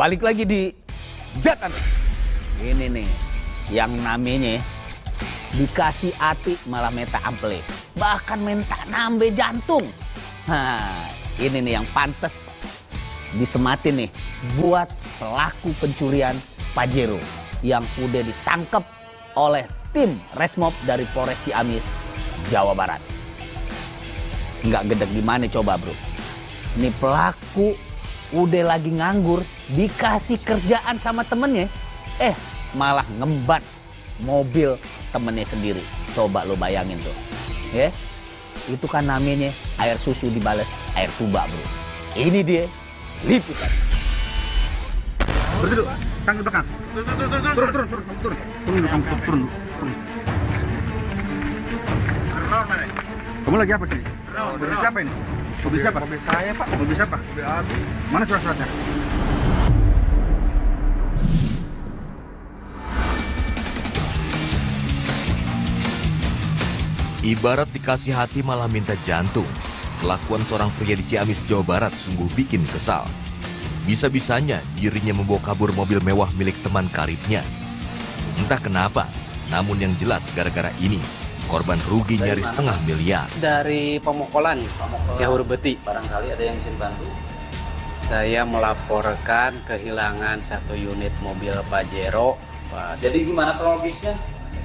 balik lagi di Jatan. Ini nih yang namanya dikasih hati malah minta ample, bahkan minta nambe jantung. Ini nih yang pantas disematin nih buat pelaku pencurian Pajero yang udah ditangkap oleh tim Resmob dari Polres Ciamis, Jawa Barat. Nggak gedeg gimana coba bro? Ini pelaku udah lagi nganggur, dikasih kerjaan sama temennya, malah ngembat mobil temennya sendiri. Coba lo bayangin tuh, ya? Itu kan namanya air susu dibales air tuba bro. Ini dia liputan. Berduduk, tangan ke belakang. Turun. Kamu lagi apa sih? Mobil siapa ini? Mobil siapa? Mobil saya, Pak. Mobil siapa? Mobil Abi. Mana surat-suratnya? Ibarat dikasih hati malah minta jantung. Kelakuan seorang pria di Ciamis, Jawa Barat sungguh bikin kesal. Bisa-bisanya dirinya membawa kabur mobil mewah milik teman karibnya. Entah kenapa, namun yang jelas gara-gara ini, korban rugi nyaris setengah miliar. Dari Pemokolan, Syahur Beti. Barangkali ada yang bisa dibantu. Saya melaporkan kehilangan satu unit mobil Pajero. Jadi gimana kronologisnya?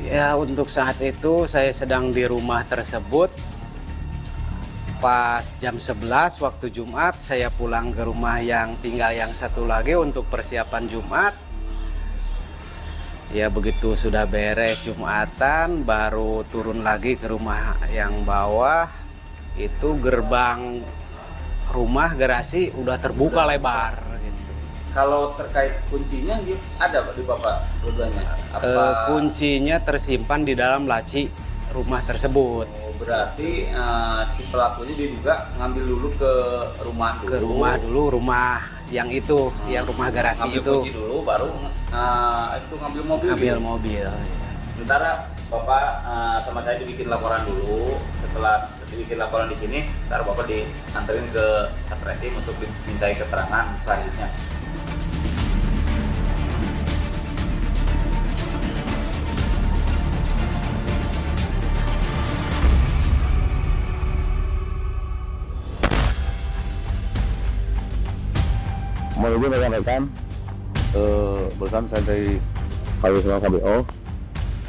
Ya, untuk saat itu saya sedang di rumah tersebut. Pas jam 11 waktu Jumat, saya pulang ke rumah yang tinggal yang satu lagi untuk persiapan Jumat. Ya, begitu sudah beres Jumatan, baru turun lagi ke rumah yang bawah. Itu gerbang rumah garasi udah terbuka lebar. Gitu. Kalau terkait kuncinya ada Pak di Bapak dua-duanya? Kuncinya tersimpan di dalam laci rumah tersebut. Berarti si pelakunya diduga ngambil dulu ke rumah dulu. Rumah yang itu, yang rumah garasi ngambil itu. kunci dulu, baru itu ngambil mobil. Mobil. Sementara Bapak sama saya dibikin laporan dulu. Setelah dibikin laporan di sini, ntar Bapak dianterin ke Satreskrim untuk dimintai keterangan selanjutnya. Mohon izin rekan-rekan, barusan saya dari KBO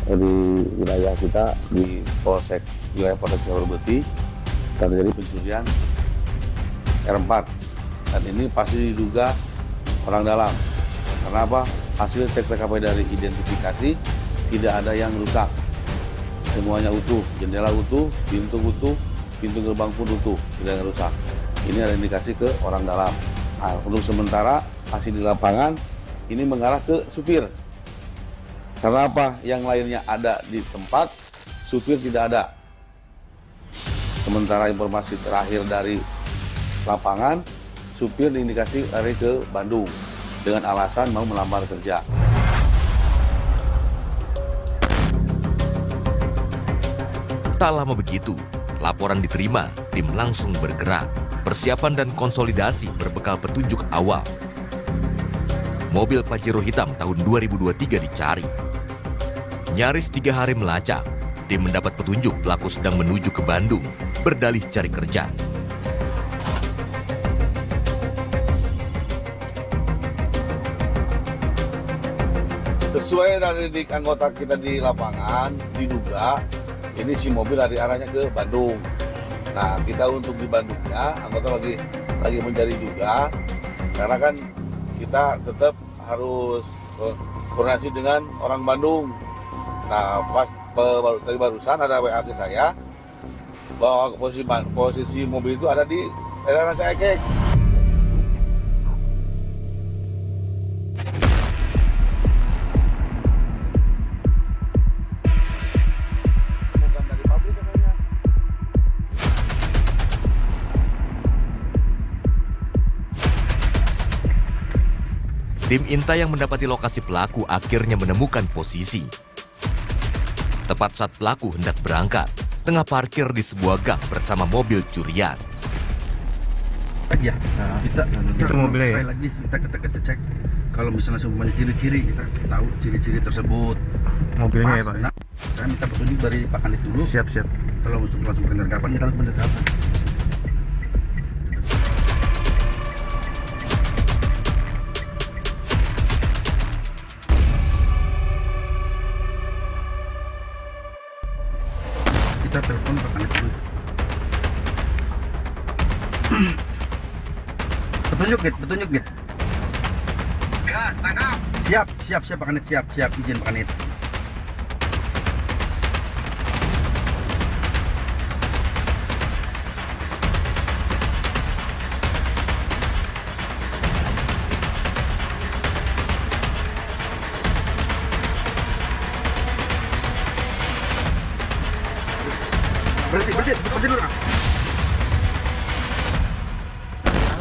di wilayah kita di wilayah Polsek Syahur Beti terjadi pencurian R4 dan ini pasti diduga orang dalam. Karena apa? Hasil cek TKP dari identifikasi tidak ada yang rusak, semuanya utuh, jendela utuh, pintu gerbang pun utuh, tidak ada yang rusak. Ini ada indikasi ke orang dalam. Nah, untuk sementara hasil di lapangan ini mengarah ke supir. Karena apa? Yang lainnya ada di tempat, supir tidak ada. Sementara informasi terakhir dari lapangan, supir diindikasi lari ke Bandung dengan alasan mau melamar kerja. Tak lama begitu, laporan diterima, tim langsung bergerak. Persiapan dan konsolidasi berbekal petunjuk awal. Mobil Pajero hitam tahun 2023 dicari. Nyaris 3 hari melacak, tim mendapat petunjuk pelaku sedang menuju ke Bandung, berdalih cari kerja. Sesuai dari anggota kita di lapangan, diduga ini si mobil dari arahnya ke Bandung. Nah, kita untuk di Bandungnya, anggota lagi mencari juga, karena kan kita tetap harus koordinasi dengan orang Bandung. Nah, pas barusan ada WA ke saya bahwa posisi mobil itu ada di daerah Rancaekek. Tim Inta yang mendapati lokasi pelaku akhirnya menemukan posisi. Tepat saat pelaku hendak berangkat, tengah parkir di sebuah gang bersama mobil curian. lagi ya. Kita mobilnya sekali ya? lagi kita cek. Kalau misalnya semuanya ciri-ciri, kita tahu ciri-ciri tersebut. Mobilnya Pas, ya Pak? nah, saya minta petunjuk dari Pak Kanit dulu. Siap. Kalau langsung penangkapan, kita langsung penangkapan. Kita telepon Pak Kanit dulu. Petunjuk Git. Ya, tangkap. Siap Pak Kanit, siap izin Pak Kanit. Berhenti dulu.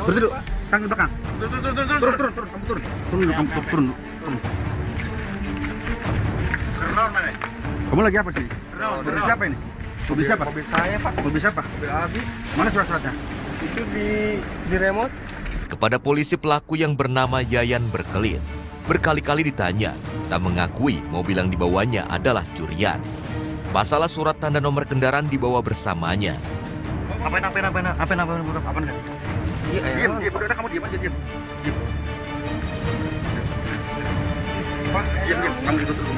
Berhenti dulu. Tangan ke belakang. Turun. Kamu lagi apa sih? Mobil siapa ini? Mobil siapa? Mobil saya Pak. Mobil siapa? Mobil Abi. Mana surat-suratnya? Itu di remote. Kepada polisi pelaku yang bernama Yayan berkelit. Berkali-kali ditanya, tak mengakui mobil yang dibawanya adalah curian. Masalah surat tanda nomor kendaraan dibawa bersamanya. Apa? Diam, udah kamu diam aja, diam. Pak, diam, kamu gitu terus.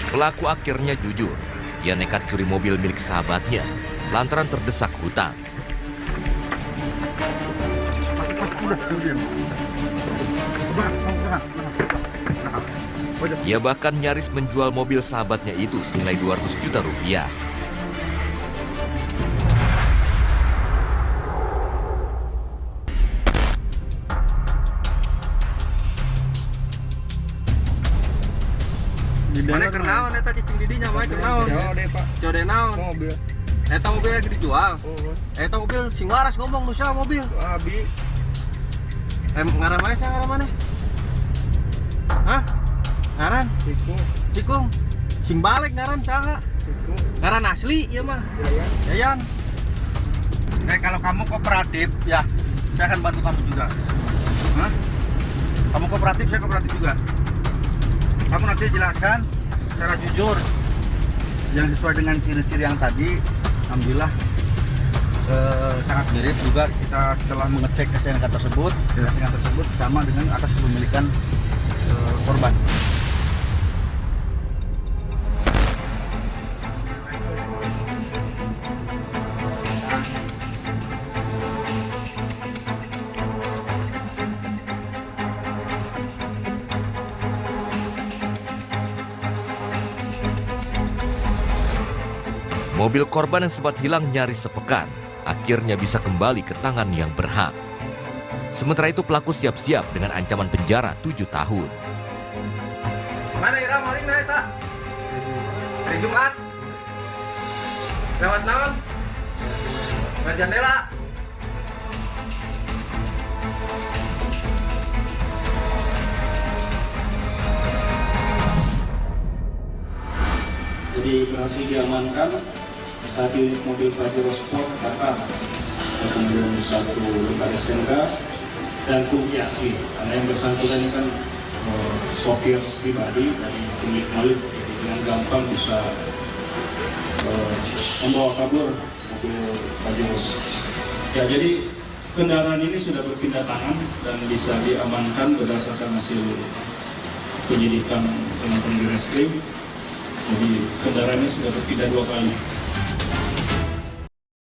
Pelaku akhirnya jujur. Ia nekat curi mobil milik sahabatnya lantaran terdesak hutang. Udah, diam. Ia bahkan nyaris menjual mobil sahabatnya itu senilai 200 juta rupiah. Mana kernaon eta cicing didinya mah kernaon? Jode Pak. Jode naon? Mobil. Eta mobil lagi dijual. Eta mobil sing waras ngomong nu sia mobil. Abi. Ngaran mana sih ngaran mana? Hah? Ngaran? Cikung. Sing balik ngaran saha? Ngaran asli ieu mah. Yayan. Kalau kamu kooperatif, ya saya akan bantu kamu juga. Hah? Kamu kooperatif, saya kooperatif juga. Kamu nanti jelaskan secara jujur yang sesuai dengan ciri-ciri yang tadi. Alhamdulillah sangat mirip juga. Kita setelah mengecek STNK tersebut sama dengan atas kepemilikan korban. Mobil korban yang sempat hilang nyaris sepekan, akhirnya bisa kembali ke tangan yang berhak. Sementara itu pelaku siap-siap dengan ancaman penjara 7 tahun. Mana Ira maling na eta? Hari Jumat. Lewat naon? Lewat jendela. Jadi berhasil diamankan satu unit mobil Pajero Sport Tata, kemudian satu lembar STNK dan kunci asli. Karena yang bersangkutan ini kan sopir pribadi dari pemilik mobil, jadi dengan gampang bisa membawa kabur mobil Pajero. Ya, jadi kendaraan ini sudah berpindah tangan dan bisa diamankan berdasarkan hasil penyidikan teman-teman di reskrim. Jadi kendaraan ini sudah berpindah 2 kali.